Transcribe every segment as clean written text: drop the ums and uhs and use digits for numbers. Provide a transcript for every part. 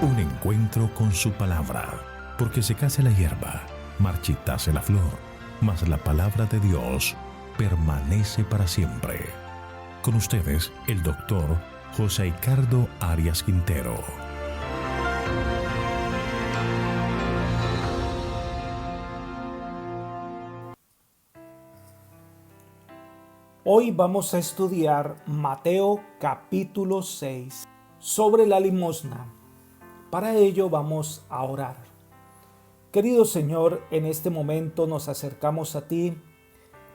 Un encuentro con su palabra, porque secase la hierba, marchitase la flor, mas la palabra de Dios permanece para siempre. Con ustedes, el doctor José Ricardo Arias Quintero. Hoy vamos a estudiar Mateo capítulo 6 sobre la limosna. Para ello vamos a orar. Querido Señor, en este momento nos acercamos a ti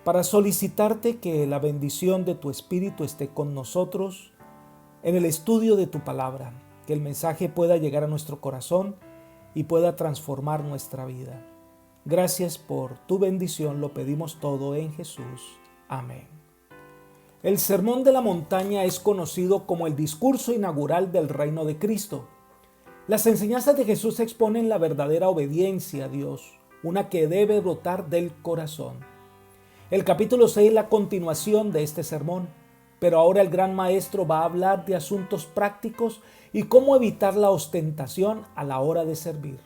para solicitarte que la bendición de tu Espíritu esté con nosotros en el estudio de tu palabra, que el mensaje pueda llegar a nuestro corazón y pueda transformar nuestra vida. Gracias por tu bendición, lo pedimos todo en Jesús. Amén. El Sermón de la Montaña es conocido como el discurso inaugural del reino de Cristo. Las enseñanzas de Jesús exponen la verdadera obediencia a Dios, una que debe brotar del corazón. El capítulo 6 es la continuación de este sermón, pero ahora el gran maestro va a hablar de asuntos prácticos y cómo evitar la ostentación a la hora de servir.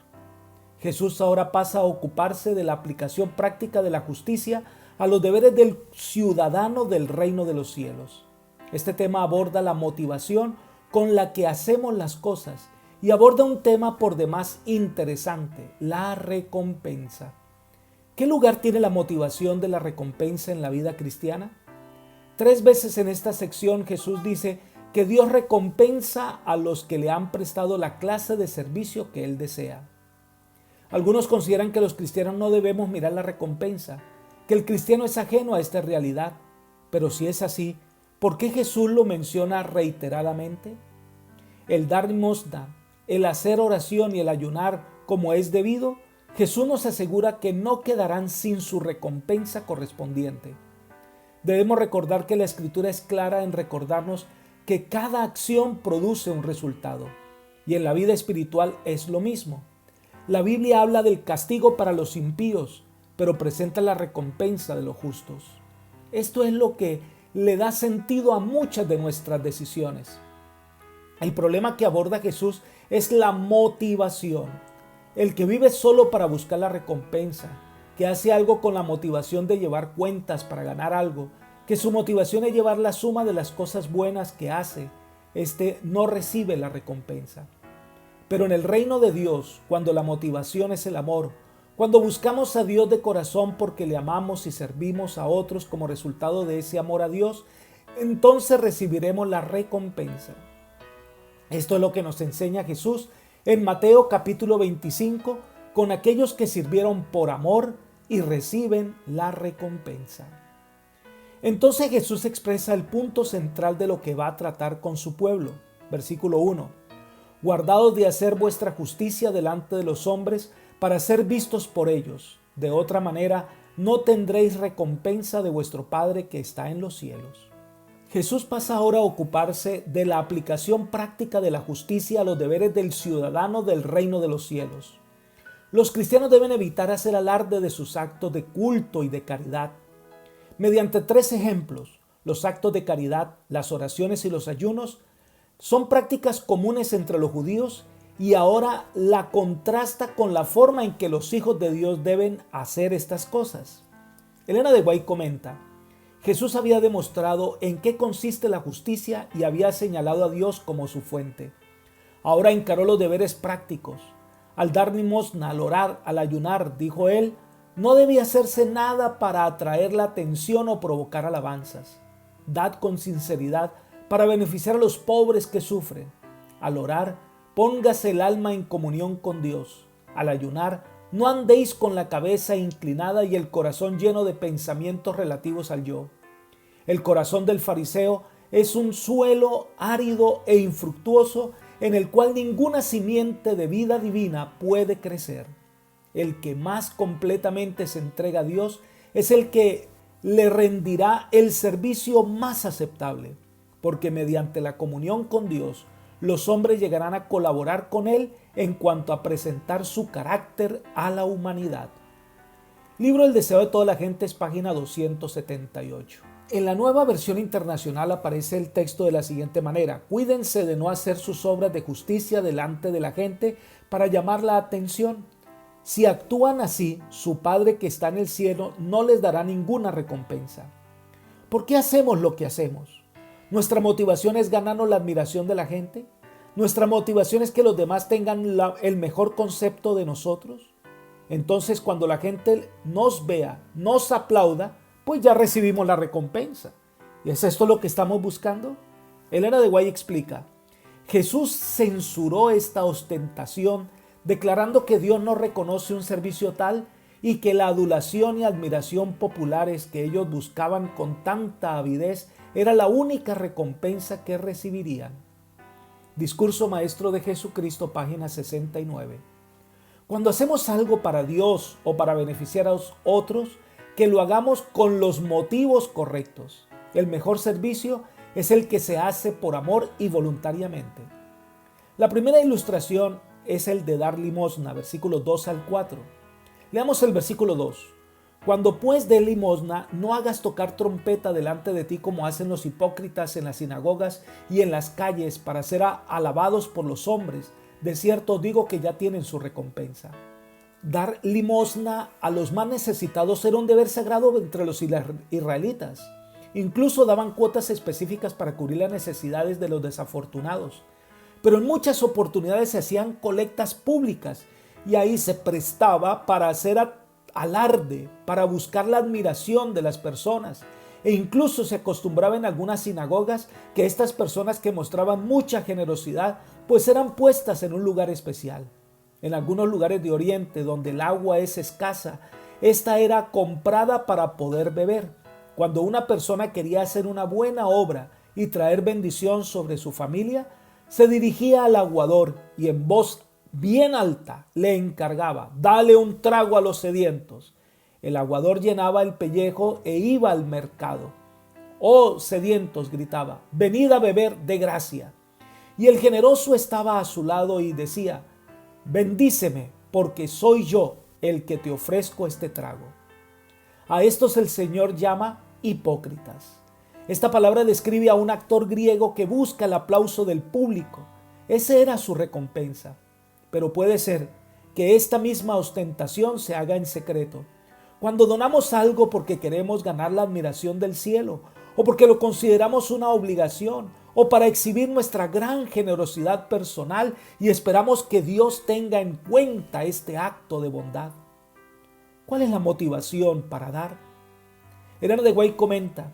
Jesús ahora pasa a ocuparse de la aplicación práctica de la justicia a los deberes del ciudadano del reino de los cielos. Este tema aborda la motivación con la que hacemos las cosas y aborda un tema por demás interesante, la recompensa. ¿Qué lugar tiene la motivación de la recompensa en la vida cristiana? 3 veces en esta sección Jesús dice que Dios recompensa a los que le han prestado la clase de servicio que Él desea. Algunos consideran que los cristianos no debemos mirar la recompensa, que el cristiano es ajeno a esta realidad. Pero si es así, ¿por qué Jesús lo menciona reiteradamente? El dar limosna, el hacer oración y el ayunar como es debido, Jesús nos asegura que no quedarán sin su recompensa correspondiente. Debemos recordar que la Escritura es clara en recordarnos que cada acción produce un resultado, y en la vida espiritual es lo mismo. La Biblia habla del castigo para los impíos, pero presenta la recompensa de los justos. Esto es lo que le da sentido a muchas de nuestras decisiones. El problema que aborda Jesús es la motivación. El que vive solo para buscar la recompensa, que hace algo con la motivación de llevar cuentas para ganar algo, que su motivación es llevar la suma de las cosas buenas que hace, no recibe la recompensa. Pero en el reino de Dios, cuando la motivación es el amor, cuando buscamos a Dios de corazón porque le amamos y servimos a otros como resultado de ese amor a Dios, entonces recibiremos la recompensa. Esto es lo que nos enseña Jesús en Mateo capítulo 25 con aquellos que sirvieron por amor y reciben la recompensa. Entonces Jesús expresa el punto central de lo que va a tratar con su pueblo. Versículo 1. Guardaos de hacer vuestra justicia delante de los hombres para ser vistos por ellos. De otra manera, no tendréis recompensa de vuestro Padre que está en los cielos. Jesús pasa ahora a ocuparse de la aplicación práctica de la justicia a los deberes del ciudadano del reino de los cielos. Los cristianos deben evitar hacer alarde de sus actos de culto y de caridad. Mediante 3 ejemplos, los actos de caridad, las oraciones y los ayunos, son prácticas comunes entre los judíos y ahora la contrasta con la forma en que los hijos de Dios deben hacer estas cosas. Elena de White comenta: Jesús había demostrado en qué consiste la justicia y había señalado a Dios como su fuente. Ahora encaró los deberes prácticos. Al dar limosna, al orar, al ayunar, dijo él, no debía hacerse nada para atraer la atención o provocar alabanzas. Dad con sinceridad para beneficiar a los pobres que sufren. Al orar, póngase el alma en comunión con Dios. Al ayunar, no andéis con la cabeza inclinada y el corazón lleno de pensamientos relativos al yo. El corazón del fariseo es un suelo árido e infructuoso en el cual ninguna simiente de vida divina puede crecer. El que más completamente se entrega a Dios es el que le rendirá el servicio más aceptable, porque mediante la comunión con Dios, los hombres llegarán a colaborar con Él en cuanto a presentar su carácter a la humanidad. Libro El deseo de toda la gente es página 278. En la Nueva Versión Internacional aparece el texto de la siguiente manera: cuídense de no hacer sus obras de justicia delante de la gente para llamar la atención. Si actúan así, su Padre que está en el cielo no les dará ninguna recompensa. ¿Por qué hacemos lo que hacemos? ¿Nuestra motivación es ganarnos la admiración de la gente? ¿Nuestra motivación es que los demás tengan el mejor concepto de nosotros? Entonces, cuando la gente nos vea, nos aplauda, pues ya recibimos la recompensa. ¿Y es esto lo que estamos buscando? Elena de White explica: Jesús censuró esta ostentación, declarando que Dios no reconoce un servicio tal y que la adulación y admiración populares que ellos buscaban con tanta avidez era la única recompensa que recibirían. Discurso Maestro de Jesucristo, página 69. Cuando hacemos algo para Dios o para beneficiar a otros, que lo hagamos con los motivos correctos. El mejor servicio es el que se hace por amor y voluntariamente. La primera ilustración es el de dar limosna, versículos 2 al 4. Leamos el versículo 2. Cuando pues des limosna, no hagas tocar trompeta delante de ti como hacen los hipócritas en las sinagogas y en las calles para ser alabados por los hombres. De cierto digo que ya tienen su recompensa. Dar limosna a los más necesitados era un deber sagrado entre los israelitas. Incluso daban cuotas específicas para cubrir las necesidades de los desafortunados. Pero en muchas oportunidades se hacían colectas públicas y ahí se prestaba para hacer alarde, para buscar la admiración de las personas. E incluso se acostumbraba en algunas sinagogas que estas personas que mostraban mucha generosidad pues eran puestas en un lugar especial. En algunos lugares de Oriente donde el agua es escasa, esta era comprada para poder beber. Cuando una persona quería hacer una buena obra y traer bendición sobre su familia, se dirigía al aguador y en voz bien alta le encargaba: dale un trago a los sedientos. El aguador llenaba el pellejo e iba al mercado. Oh sedientos, gritaba, venid a beber de gracia. Y el generoso estaba a su lado y decía: bendíceme, porque soy yo el que te ofrezco este trago. A estos el Señor llama hipócritas. Esta palabra describe a un actor griego que busca el aplauso del público. Esa era su recompensa. Pero puede ser que esta misma ostentación se haga en secreto. Cuando donamos algo porque queremos ganar la admiración del cielo, o porque lo consideramos una obligación, o para exhibir nuestra gran generosidad personal y esperamos que Dios tenga en cuenta este acto de bondad. ¿Cuál es la motivación para dar? Elena de White comenta: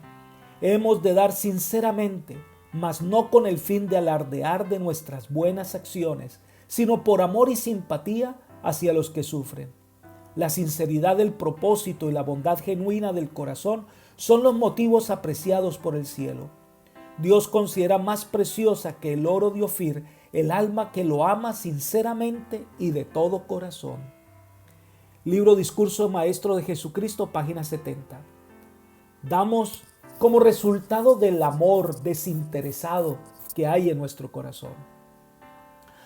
hemos de dar sinceramente, mas no con el fin de alardear de nuestras buenas acciones, sino por amor y simpatía hacia los que sufren. La sinceridad del propósito y la bondad genuina del corazón son los motivos apreciados por el cielo. Dios considera más preciosa que el oro de Ofir el alma que lo ama sinceramente y de todo corazón. Libro Discurso Maestro de Jesucristo, página 70. Damos como resultado del amor desinteresado que hay en nuestro corazón.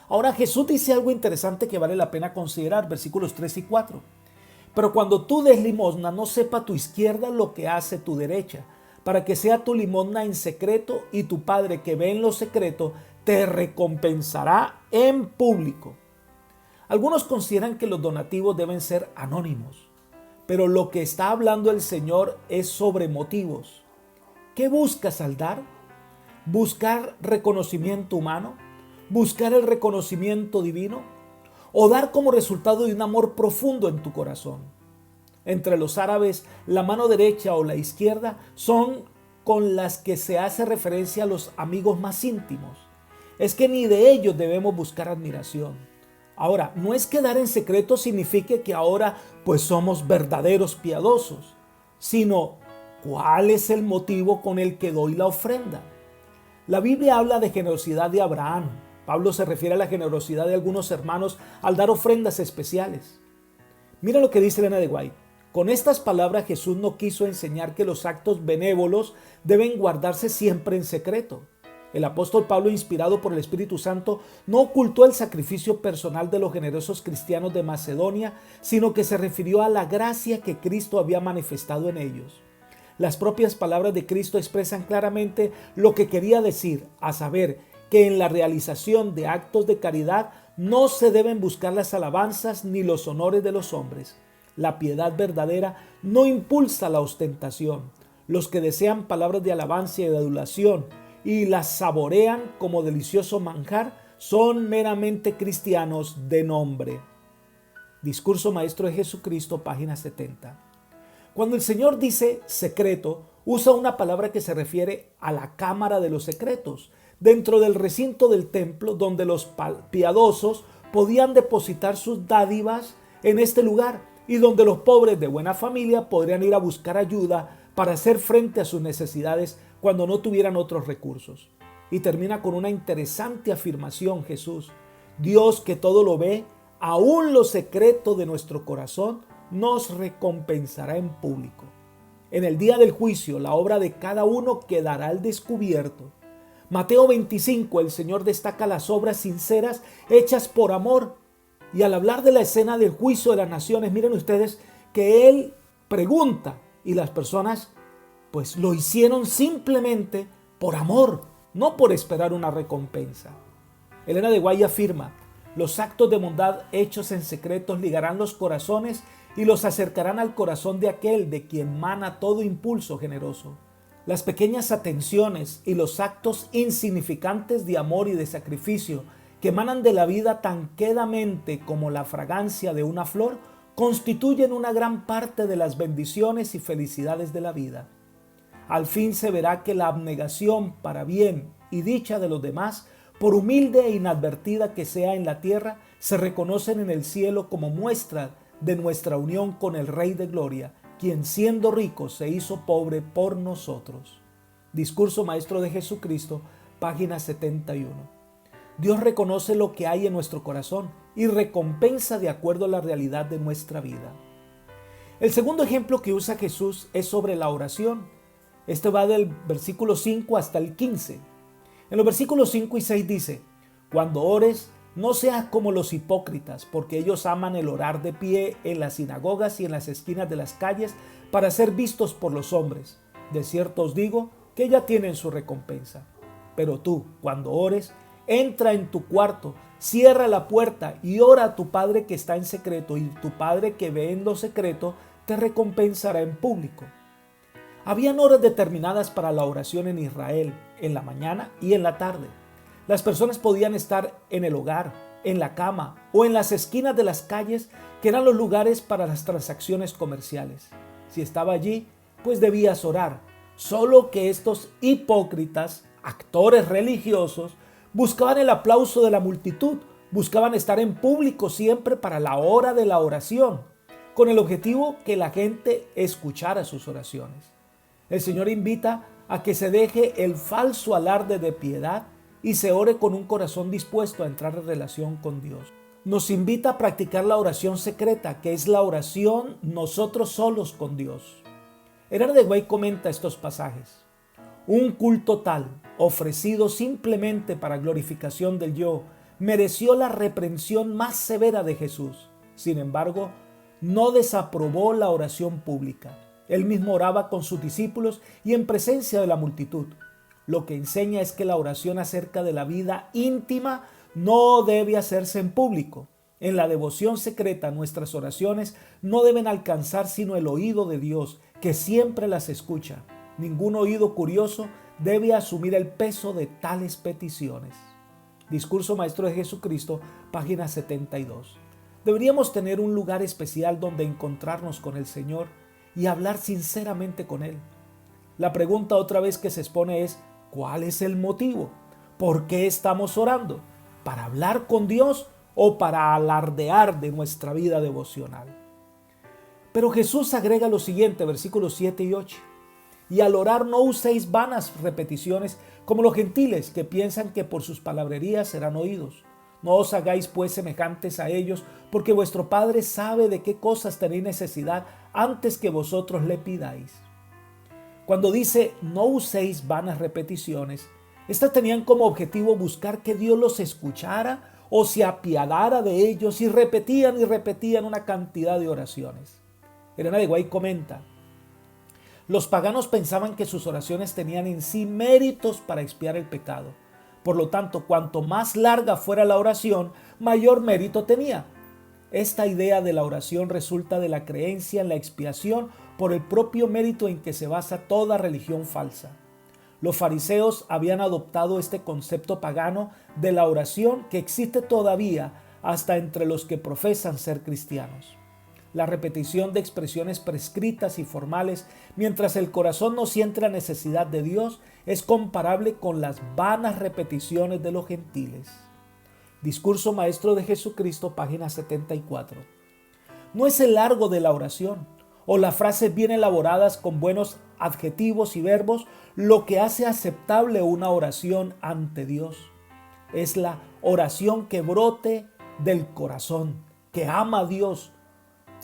Ahora Jesús dice algo interesante que vale la pena considerar, versículos 3 y 4. Pero cuando tú des limosna, no sepa tu izquierda lo que hace tu derecha, para que sea tu limosna en secreto, y tu Padre que ve en lo secreto te recompensará en público. Algunos consideran que los donativos deben ser anónimos, pero lo que está hablando el Señor es sobre motivos. ¿Qué buscas al dar? ¿Buscar reconocimiento humano? ¿Buscar el reconocimiento divino? ¿O dar como resultado de un amor profundo en tu corazón? Entre los árabes, la mano derecha o la izquierda son con las que se hace referencia a los amigos más íntimos. Es que ni de ellos debemos buscar admiración. Ahora, no es que dar en secreto signifique que ahora pues somos verdaderos piadosos, sino ¿cuál es el motivo con el que doy la ofrenda? La Biblia habla de generosidad de Abraham. Pablo se refiere a la generosidad de algunos hermanos al dar ofrendas especiales. Mira lo que dice Elena de White. Con estas palabras Jesús no quiso enseñar que los actos benévolos deben guardarse siempre en secreto. El apóstol Pablo, inspirado por el Espíritu Santo, no ocultó el sacrificio personal de los generosos cristianos de Macedonia, sino que se refirió a la gracia que Cristo había manifestado en ellos. Las propias palabras de Cristo expresan claramente lo que quería decir, a saber, que en la realización de actos de caridad no se deben buscar las alabanzas ni los honores de los hombres. La piedad verdadera no impulsa la ostentación. Los que desean palabras de alabanza y de adulación y las saborean como delicioso manjar son meramente cristianos de nombre. Discurso Maestro de Jesucristo, página 70. Cuando el Señor dice secreto, usa una palabra que se refiere a la cámara de los secretos, dentro del recinto del templo donde los piadosos podían depositar sus dádivas en este lugar y donde los pobres de buena familia podrían ir a buscar ayuda para hacer frente a sus necesidades cuando no tuvieran otros recursos. Y termina con una interesante afirmación Jesús: Dios, que todo lo ve, aún lo secreto de nuestro corazón, nos recompensará en público. En el día del juicio, la obra de cada uno quedará al descubierto. Mateo 25, el Señor destaca las obras sinceras hechas por amor. Y al hablar de la escena del juicio de las naciones, miren ustedes que Él pregunta y las personas pues lo hicieron simplemente por amor, no por esperar una recompensa. Elena de Guay afirma: los actos de bondad hechos en secretos ligarán los corazones y los acercarán al corazón de aquel de quien mana todo impulso generoso. Las pequeñas atenciones y los actos insignificantes de amor y de sacrificio que emanan de la vida tan quedamente como la fragancia de una flor constituyen una gran parte de las bendiciones y felicidades de la vida. Al fin se verá que la abnegación para bien y dicha de los demás, por humilde e inadvertida que sea en la tierra, se reconocen en el cielo como muestra de nuestra unión con el Rey de Gloria, quien siendo rico se hizo pobre por nosotros. Discurso Maestro de Jesucristo, página 71. Dios reconoce lo que hay en nuestro corazón y recompensa de acuerdo a la realidad de nuestra vida. El segundo ejemplo que usa Jesús es sobre la oración. Este va del versículo 5 hasta el 15. En los versículos 5 y 6 dice: cuando ores, no seas como los hipócritas, porque ellos aman el orar de pie en las sinagogas y en las esquinas de las calles para ser vistos por los hombres. De cierto os digo que ya tienen su recompensa. Pero tú, cuando ores, entra en tu cuarto, cierra la puerta y ora a tu Padre que está en secreto, y tu Padre que ve en lo secreto te recompensará en público. Habían horas determinadas para la oración en Israel, en la mañana y en la tarde. Las personas podían estar en el hogar, en la cama o en las esquinas de las calles, que eran los lugares para las transacciones comerciales. Si estaba allí, pues debías orar. Solo que estos hipócritas, actores religiosos, buscaban el aplauso de la multitud, buscaban estar en público siempre para la hora de la oración, con el objetivo que la gente escuchara sus oraciones. El Señor invita a que se deje el falso alarde de piedad y se ore con un corazón dispuesto a entrar en relación con Dios. Nos invita a practicar la oración secreta, que es la oración nosotros solos con Dios. Elena de Guay comenta estos pasajes. Un culto tal, ofrecido simplemente para glorificación del yo, mereció la reprensión más severa de Jesús. Sin embargo, no desaprobó la oración pública. Él mismo oraba con sus discípulos y en presencia de la multitud. Lo que enseña es que la oración acerca de la vida íntima no debe hacerse en público. En la devoción secreta, nuestras oraciones no deben alcanzar sino el oído de Dios, que siempre las escucha. Ningún oído curioso debe asumir el peso de tales peticiones. Discurso Maestro de Jesucristo, página 72. Deberíamos tener un lugar especial donde encontrarnos con el Señor y hablar sinceramente con Él. La pregunta otra vez que se expone es: ¿cuál es el motivo? ¿Por qué estamos orando? ¿Para hablar con Dios o para alardear de nuestra vida devocional? Pero Jesús agrega lo siguiente, versículos 7 y 8. Y al orar no uséis vanas repeticiones como los gentiles, que piensan que por sus palabrerías serán oídos. No os hagáis pues semejantes a ellos, porque vuestro Padre sabe de qué cosas tenéis necesidad antes que vosotros le pidáis. Cuando dice no uséis vanas repeticiones, estas tenían como objetivo buscar que Dios los escuchara o se apiadara de ellos, y repetían una cantidad de oraciones. Elena de Guay comenta: Los paganos pensaban que sus oraciones tenían en sí méritos para expiar el pecado. Por lo tanto, cuanto más larga fuera la oración, mayor mérito tenía. Esta idea de la oración resulta de la creencia en la expiación por el propio mérito en que se basa toda religión falsa. Los fariseos habían adoptado este concepto pagano de la oración que existe todavía hasta entre los que profesan ser cristianos. La repetición de expresiones prescritas y formales mientras el corazón no siente la necesidad de Dios es comparable con las vanas repeticiones de los gentiles. Discurso Maestro de Jesucristo, página 74. No es el largo de la oración o las frases bien elaboradas con buenos adjetivos y verbos lo que hace aceptable una oración ante Dios. Es la oración que brote del corazón, que ama a Dios,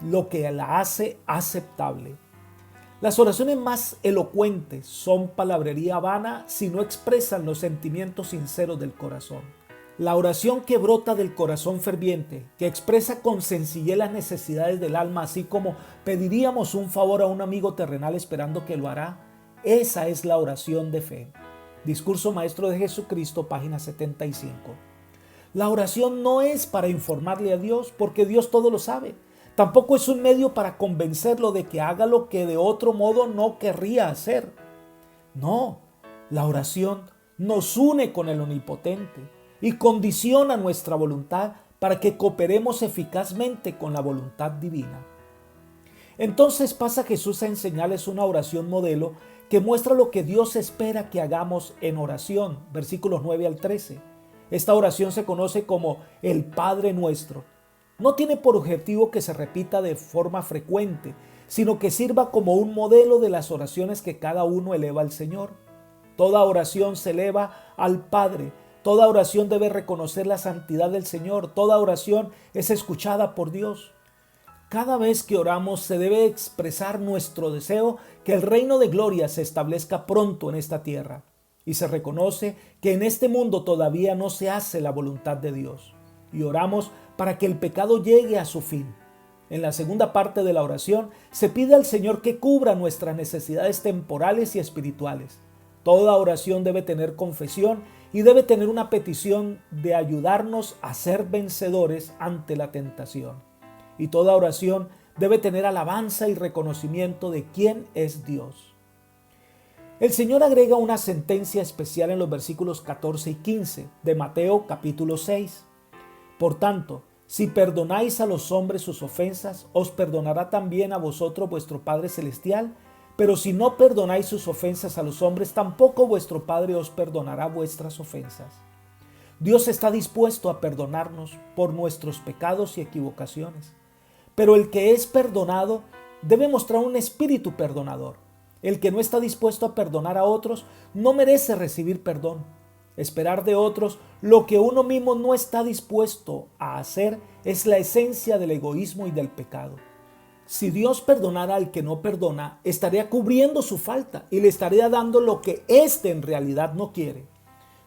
lo que la hace aceptable. Las oraciones más elocuentes son palabrería vana si no expresan los sentimientos sinceros del corazón. La oración que brota del corazón ferviente, que expresa con sencillez las necesidades del alma, así como pediríamos un favor a un amigo terrenal esperando que lo hará, esa es la oración de fe. Discurso Maestro de Jesucristo, página 75. La oración no es para informarle a Dios, porque Dios todo lo sabe. Tampoco es un medio para convencerlo de que haga lo que de otro modo no querría hacer. No, la oración nos une con el Omnipotente y condiciona nuestra voluntad para que cooperemos eficazmente con la voluntad divina. Entonces pasa Jesús a enseñarles una oración modelo que muestra lo que Dios espera que hagamos en oración, versículos 9 al 13. Esta oración se conoce como el Padre Nuestro. No tiene por objetivo que se repita de forma frecuente, sino que sirva como un modelo de las oraciones que cada uno eleva al Señor. Toda oración se eleva al Padre. Toda oración debe reconocer la santidad del Señor. Toda oración es escuchada por Dios. Cada vez que oramos se debe expresar nuestro deseo que el reino de gloria se establezca pronto en esta tierra. Y se reconoce que en este mundo todavía no se hace la voluntad de Dios. Y oramos para que el pecado llegue a su fin. En la segunda parte de la oración se pide al Señor que cubra nuestras necesidades temporales y espirituales. Toda oración debe tener confesión y debe tener una petición de ayudarnos a ser vencedores ante la tentación. Y toda oración debe tener alabanza y reconocimiento de quién es Dios. El Señor agrega una sentencia especial en los versículos 14 y 15 de Mateo capítulo 6. Por tanto, si perdonáis a los hombres sus ofensas, os perdonará también a vosotros vuestro Padre Celestial. Pero si no perdonáis sus ofensas a los hombres, tampoco vuestro Padre os perdonará vuestras ofensas. Dios está dispuesto a perdonarnos por nuestros pecados y equivocaciones. Pero el que es perdonado debe mostrar un espíritu perdonador. El que no está dispuesto a perdonar a otros no merece recibir perdón. Esperar de otros lo que uno mismo no está dispuesto a hacer es la esencia del egoísmo y del pecado. Si Dios perdonara al que no perdona, estaría cubriendo su falta y le estaría dando lo que éste en realidad no quiere.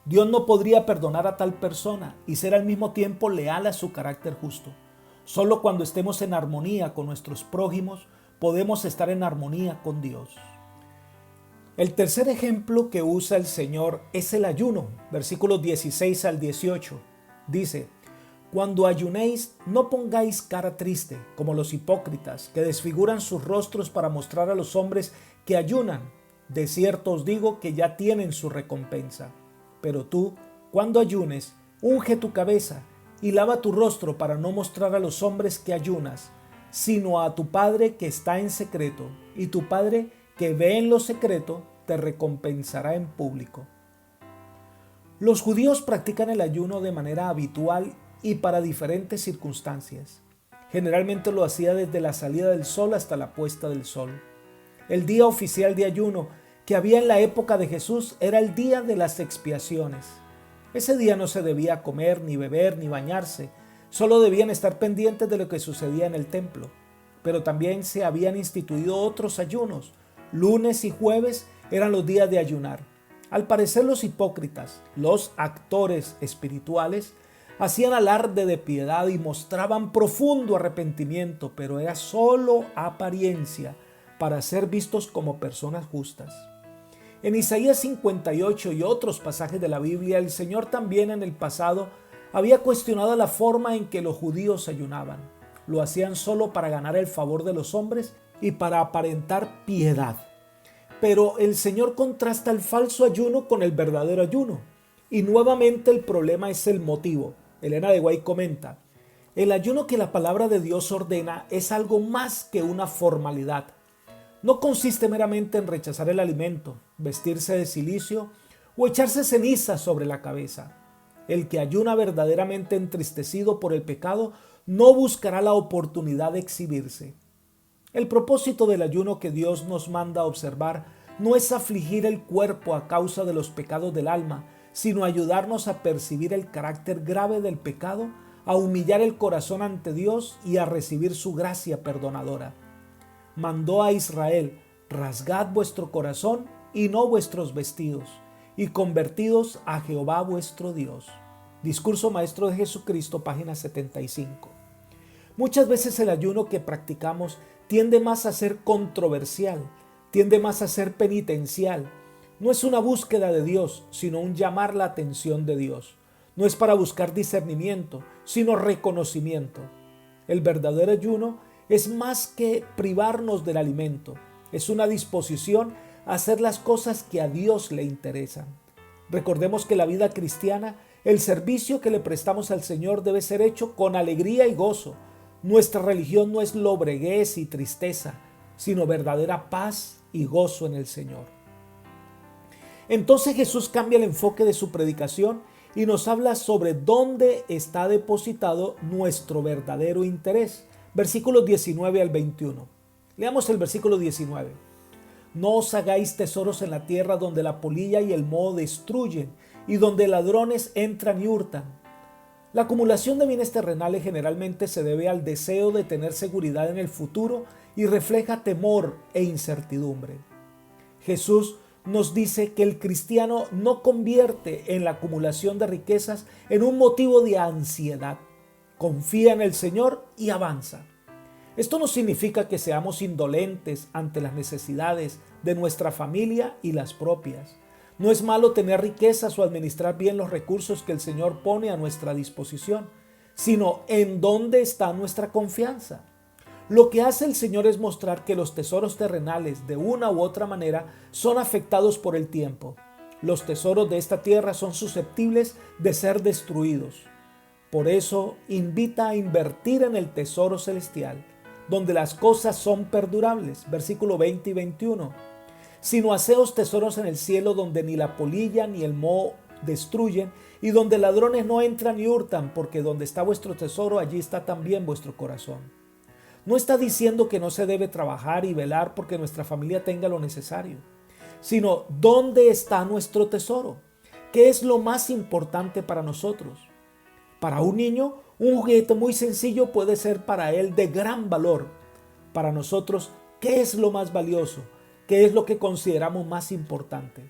Dios no podría perdonar a tal persona y ser al mismo tiempo leal a su carácter justo. Solo cuando estemos en armonía con nuestros prójimos, podemos estar en armonía con Dios. El tercer ejemplo que usa el Señor es el ayuno, versículos 16 al 18. Dice: cuando ayunéis, no pongáis cara triste, como los hipócritas, que desfiguran sus rostros para mostrar a los hombres que ayunan. De cierto os digo que ya tienen su recompensa. Pero tú, cuando ayunes, unge tu cabeza y lava tu rostro para no mostrar a los hombres que ayunas, sino a tu Padre que está en secreto, y tu Padre que ve en lo secreto te recompensará en público. Los judíos practican el ayuno de manera habitual y para diferentes circunstancias. Generalmente lo hacía desde la salida del sol hasta la puesta del sol. El día oficial de ayuno que había en la época de Jesús era el día de las expiaciones. Ese día no se debía comer, ni beber, ni bañarse. Solo debían estar pendientes de lo que sucedía en el templo. Pero también se habían instituido otros ayunos. Lunes y jueves eran los días de ayunar. Al parecer los hipócritas, los actores espirituales, hacían alarde de piedad y mostraban profundo arrepentimiento, pero era solo apariencia para ser vistos como personas justas. En Isaías 58 y otros pasajes de la Biblia, el Señor también en el pasado había cuestionado la forma en que los judíos ayunaban. Lo hacían solo para ganar el favor de los hombres y para aparentar piedad. Pero el Señor contrasta el falso ayuno con el verdadero ayuno. Y nuevamente el problema es el motivo. Elena de White comenta: el ayuno que la palabra de Dios ordena es algo más que una formalidad. No consiste meramente en rechazar el alimento, vestirse de cilicio o echarse ceniza sobre la cabeza. El que ayuna verdaderamente entristecido por el pecado no buscará la oportunidad de exhibirse. El propósito del ayuno que Dios nos manda a observar no es afligir el cuerpo a causa de los pecados del alma, sino ayudarnos a percibir el carácter grave del pecado, a humillar el corazón ante Dios y a recibir su gracia perdonadora. Mandó a Israel: rasgad vuestro corazón y no vuestros vestidos, y convertidos a Jehová vuestro Dios. Discurso Maestro de Jesucristo, página 75. Muchas veces el ayuno que practicamos tiende más a ser controversial, tiende más a ser penitencial. No es una búsqueda de Dios, sino un llamar la atención de Dios. No es para buscar discernimiento, sino reconocimiento. El verdadero ayuno es más que privarnos del alimento, es una disposición a hacer las cosas que a Dios le interesan. Recordemos que la vida cristiana, el servicio que le prestamos al Señor debe ser hecho con alegría y gozo. Nuestra religión no es lobreguez y tristeza, sino verdadera paz y gozo en el Señor. Entonces Jesús cambia el enfoque de su predicación y nos habla sobre dónde está depositado nuestro verdadero interés. Versículos 19 al 21. Leamos el versículo 19. No os hagáis tesoros en la tierra donde la polilla y el moho destruyen y donde ladrones entran y hurtan. La acumulación de bienes terrenales generalmente se debe al deseo de tener seguridad en el futuro y refleja temor e incertidumbre. Jesús nos dice que el cristiano no convierte en la acumulación de riquezas en un motivo de ansiedad. Confía en el Señor y avanza. Esto no significa que seamos indolentes ante las necesidades de nuestra familia y las propias. No es malo tener riquezas o administrar bien los recursos que el Señor pone a nuestra disposición, sino en dónde está nuestra confianza. Lo que hace el Señor es mostrar que los tesoros terrenales, de una u otra manera, son afectados por el tiempo. Los tesoros de esta tierra son susceptibles de ser destruidos. Por eso invita a invertir en el tesoro celestial, donde las cosas son perdurables. Versículo 20 y 21. Sino haceos tesoros en el cielo, donde ni la polilla ni el moho destruyen, y donde ladrones no entran ni hurtan, porque donde está vuestro tesoro, allí está también vuestro corazón. No está diciendo que no se debe trabajar y velar porque nuestra familia tenga lo necesario, sino ¿dónde está nuestro tesoro? ¿Qué es lo más importante para nosotros? Para un niño, un juguete muy sencillo puede ser para él de gran valor. Para nosotros, ¿qué es lo más valioso? ¿Qué es lo que consideramos más importante?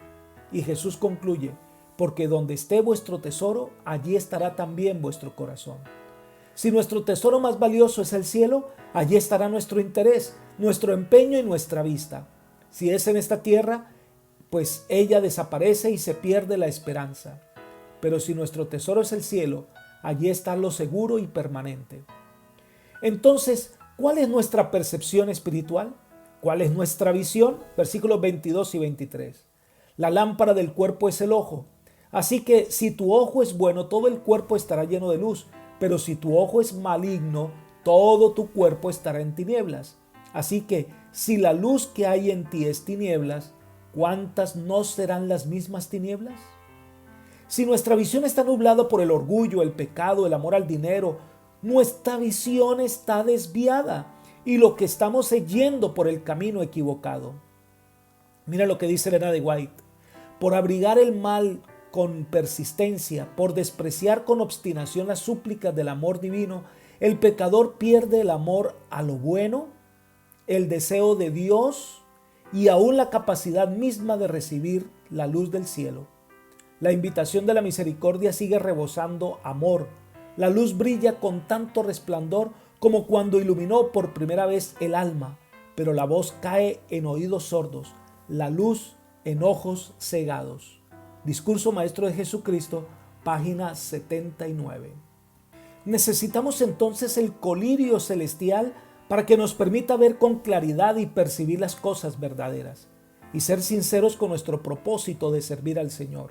Y Jesús concluye: porque donde esté vuestro tesoro, allí estará también vuestro corazón. Si nuestro tesoro más valioso es el cielo, allí estará nuestro interés, nuestro empeño y nuestra vista. Si es en esta tierra, pues ella desaparece y se pierde la esperanza. Pero si nuestro tesoro es el cielo, allí está lo seguro y permanente. Entonces, ¿cuál es nuestra percepción espiritual? ¿Cuál es nuestra visión? Versículos 22 y 23. La lámpara del cuerpo es el ojo. Así que si tu ojo es bueno, todo el cuerpo estará lleno de luz. Pero si tu ojo es maligno, todo tu cuerpo estará en tinieblas. Así que si la luz que hay en ti es tinieblas, ¿cuántas no serán las mismas tinieblas? Si nuestra visión está nublada por el orgullo, el pecado, el amor al dinero, nuestra visión está desviada y lo que estamos yendo por el camino equivocado. Mira lo que dice Elena de White: por abrigar el mal con persistencia, por despreciar con obstinación las súplicas del amor divino, el pecador pierde el amor a lo bueno, el deseo de Dios y aún la capacidad misma de recibir la luz del cielo. La invitación de la misericordia sigue rebosando amor. La luz brilla con tanto resplandor como cuando iluminó por primera vez el alma, pero la voz cae en oídos sordos, la luz en ojos cegados. Discurso Maestro de Jesucristo, página 79. Necesitamos entonces el colirio celestial para que nos permita ver con claridad y percibir las cosas verdaderas y ser sinceros con nuestro propósito de servir al Señor.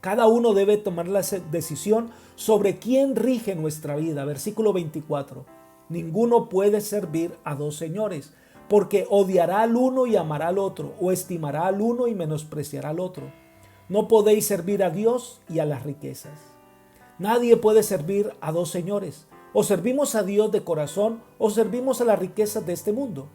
Cada uno debe tomar la decisión sobre quién rige nuestra vida. Versículo 24. Ninguno puede servir a dos señores, porque odiará al uno y amará al otro, o estimará al uno y menospreciará al otro. No podéis servir a Dios y a las riquezas. Nadie puede servir a dos señores. O servimos a Dios de corazón o servimos a las riquezas de este mundo.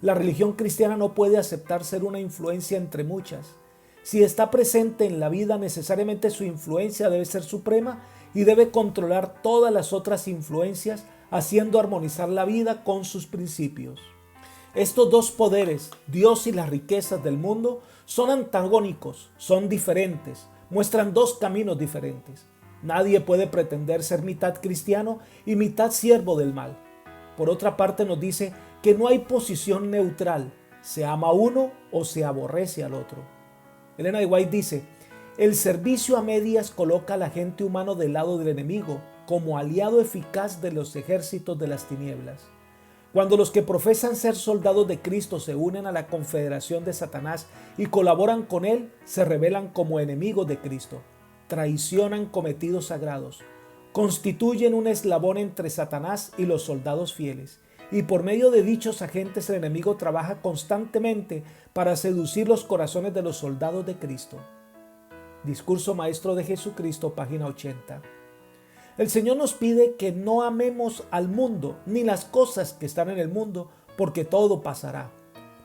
La religión cristiana no puede aceptar ser una influencia entre muchas. Si está presente en la vida, necesariamente su influencia debe ser suprema y debe controlar todas las otras influencias, haciendo armonizar la vida con sus principios. Estos dos poderes, Dios y las riquezas del mundo, son antagónicos, son diferentes, muestran dos caminos diferentes. Nadie puede pretender ser mitad cristiano y mitad siervo del mal. Por otra parte, nos dice que no hay posición neutral, se ama a uno o se aborrece al otro. Elena de White dice, el servicio a medias coloca al agente humano del lado del enemigo como aliado eficaz de los ejércitos de las tinieblas. Cuando los que profesan ser soldados de Cristo se unen a la confederación de Satanás y colaboran con él, se revelan como enemigos de Cristo. Traicionan cometidos sagrados, constituyen un eslabón entre Satanás y los soldados fieles, y por medio de dichos agentes el enemigo trabaja constantemente para seducir los corazones de los soldados de Cristo. Discurso Maestro de Jesucristo, página 80. El Señor nos pide que no amemos al mundo ni las cosas que están en el mundo, porque todo pasará,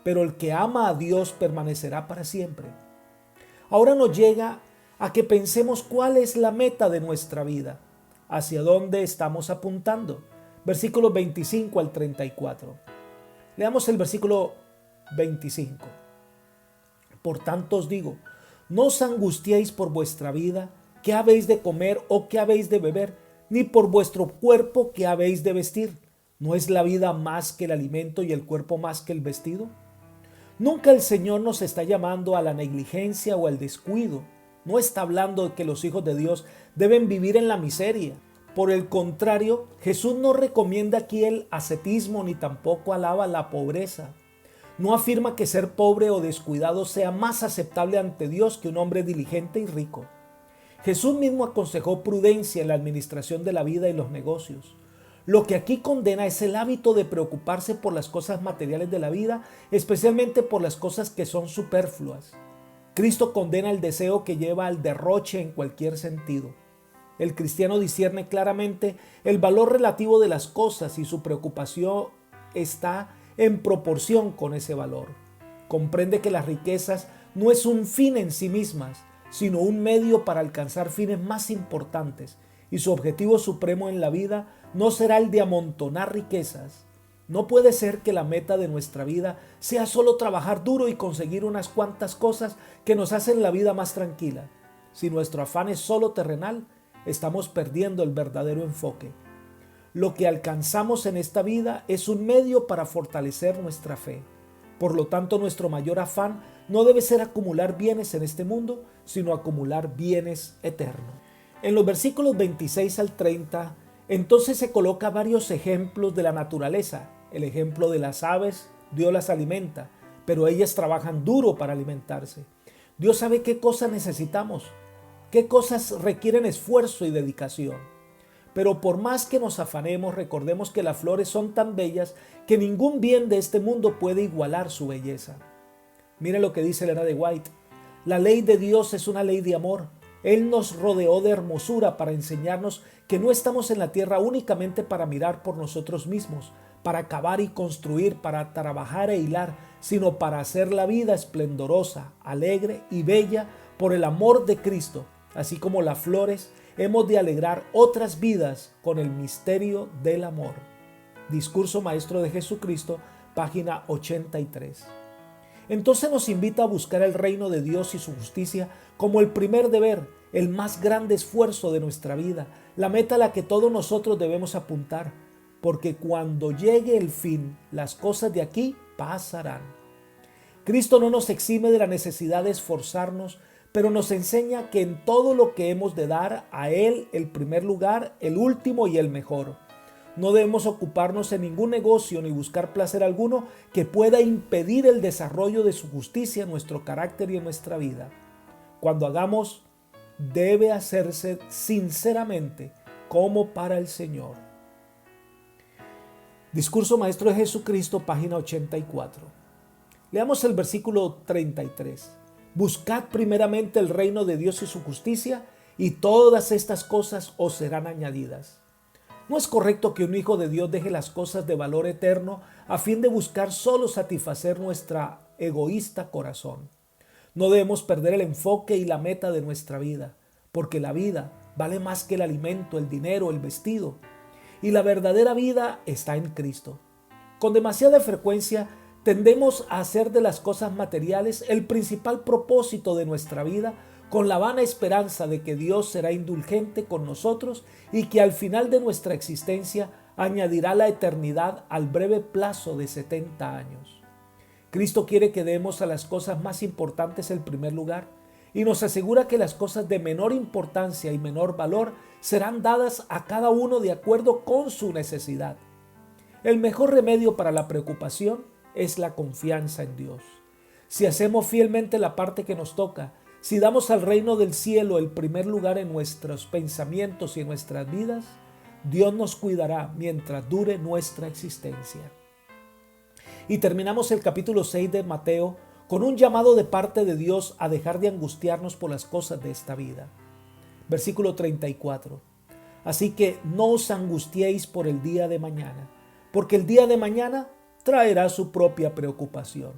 pero el que ama a Dios permanecerá para siempre. Ahora nos llega a que pensemos cuál es la meta de nuestra vida, hacia dónde estamos apuntando. Versículos 25 al 34. Leamos el versículo 25. Por tanto os digo, no os angustiéis por vuestra vida, qué habéis de comer o qué habéis de beber, ni por vuestro cuerpo qué habéis de vestir. ¿No es la vida más que el alimento y el cuerpo más que el vestido? Nunca el Señor nos está llamando a la negligencia o al descuido. No está hablando de que los hijos de Dios deben vivir en la miseria. Por el contrario, Jesús no recomienda aquí el ascetismo ni tampoco alaba la pobreza. No afirma que ser pobre o descuidado sea más aceptable ante Dios que un hombre diligente y rico. Jesús mismo aconsejó prudencia en la administración de la vida y los negocios. Lo que aquí condena es el hábito de preocuparse por las cosas materiales de la vida, especialmente por las cosas que son superfluas. Cristo condena el deseo que lleva al derroche en cualquier sentido. El cristiano discierne claramente el valor relativo de las cosas y su preocupación está en proporción con ese valor. Comprende que las riquezas no es un fin en sí mismas, sino un medio para alcanzar fines más importantes, y su objetivo supremo en la vida no será el de amontonar riquezas. No puede ser que la meta de nuestra vida sea solo trabajar duro y conseguir unas cuantas cosas que nos hacen la vida más tranquila. Si nuestro afán es solo terrenal, estamos perdiendo el verdadero enfoque. Lo que alcanzamos en esta vida es un medio para fortalecer nuestra fe. Por lo tanto, nuestro mayor afán no debe ser acumular bienes en este mundo, sino acumular bienes eternos. En los versículos 26 al 30, entonces se coloca varios ejemplos de la naturaleza. El ejemplo de las aves, Dios las alimenta, pero ellas trabajan duro para alimentarse. Dios sabe qué cosas necesitamos, qué cosas requieren esfuerzo y dedicación. Pero por más que nos afanemos, recordemos que las flores son tan bellas que ningún bien de este mundo puede igualar su belleza. Mira lo que dice Elena de White. La ley de Dios es una ley de amor. Él nos rodeó de hermosura para enseñarnos que no estamos en la tierra únicamente para mirar por nosotros mismos, para cavar y construir, para trabajar e hilar, sino para hacer la vida esplendorosa, alegre y bella por el amor de Cristo. Así como las flores, hemos de alegrar otras vidas con el misterio del amor. Discurso Maestro de Jesucristo, página 83. Entonces nos invita a buscar el reino de Dios y su justicia como el primer deber, el más grande esfuerzo de nuestra vida, la meta a la que todos nosotros debemos apuntar, porque cuando llegue el fin, las cosas de aquí pasarán. Cristo no nos exime de la necesidad de esforzarnos, pero nos enseña que en todo lo que hemos de dar a Él el primer lugar, el último y el mejor. No debemos ocuparnos en ningún negocio ni buscar placer alguno que pueda impedir el desarrollo de su justicia en nuestro carácter y en nuestra vida. Cuando hagamos, debe hacerse sinceramente como para el Señor. Discurso Maestro de Jesucristo, página 84. Leamos el versículo 33. Buscad primeramente el reino de Dios y su justicia, y todas estas cosas os serán añadidas. No es correcto que un hijo de Dios deje las cosas de valor eterno a fin de buscar solo satisfacer nuestra egoísta corazón. No debemos perder el enfoque y la meta de nuestra vida, porque la vida vale más que el alimento, el dinero, el vestido. Y la verdadera vida está en Cristo. Con demasiada frecuencia tendemos a hacer de las cosas materiales el principal propósito de nuestra vida, con la vana esperanza de que Dios será indulgente con nosotros y que al final de nuestra existencia añadirá la eternidad al breve plazo de 70 años. Cristo quiere que demos a las cosas más importantes el primer lugar y nos asegura que las cosas de menor importancia y menor valor serán dadas a cada uno de acuerdo con su necesidad. El mejor remedio para la preocupación es la confianza en Dios. Si hacemos fielmente la parte que nos toca, si damos al reino del cielo el primer lugar en nuestros pensamientos y en nuestras vidas, Dios nos cuidará mientras dure nuestra existencia. Y terminamos el capítulo 6 de Mateo con un llamado de parte de Dios a dejar de angustiarnos por las cosas de esta vida. Versículo 34. Así que no os angustiéis por el día de mañana, porque el día de mañana traerá su propia preocupación.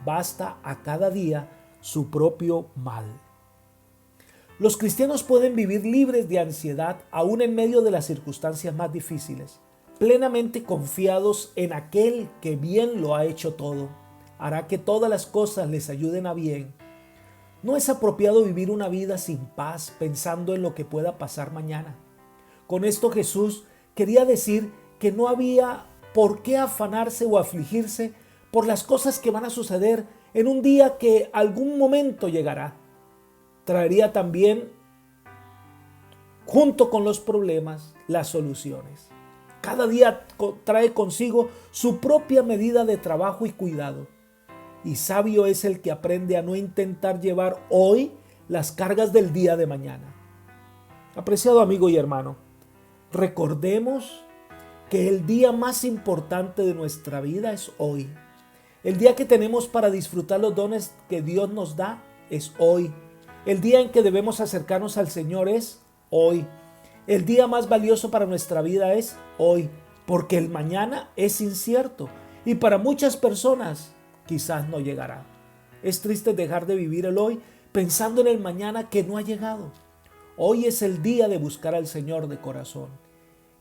Basta a cada día su propio mal. Los cristianos pueden vivir libres de ansiedad aún en medio de las circunstancias más difíciles, plenamente confiados en aquel que bien lo ha hecho todo. Hará que todas las cosas les ayuden a bien. No es apropiado vivir una vida sin paz pensando en lo que pueda pasar mañana. Con esto Jesús quería decir que no había por qué afanarse o afligirse por las cosas que van a suceder en un día que algún momento llegará. Traería también, junto con los problemas, las soluciones. Cada día trae consigo su propia medida de trabajo y cuidado. Y sabio es el que aprende a no intentar llevar hoy las cargas del día de mañana. Apreciado amigo y hermano, recordemos que el día más importante de nuestra vida es hoy. El día que tenemos para disfrutar los dones que Dios nos da es hoy. El día en que debemos acercarnos al Señor es hoy. El día más valioso para nuestra vida es hoy, porque el mañana es incierto y para muchas personas quizás no llegará. Es triste dejar de vivir el hoy pensando en el mañana que no ha llegado. Hoy es el día de buscar al Señor de corazón.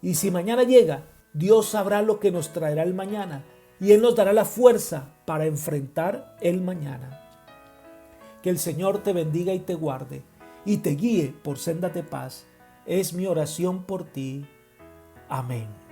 Y si mañana llega, Dios sabrá lo que nos traerá el mañana y Él nos dará la fuerza para enfrentar el mañana. Que el Señor te bendiga y te guarde y te guíe por sendas de paz. Es mi oración por ti. Amén.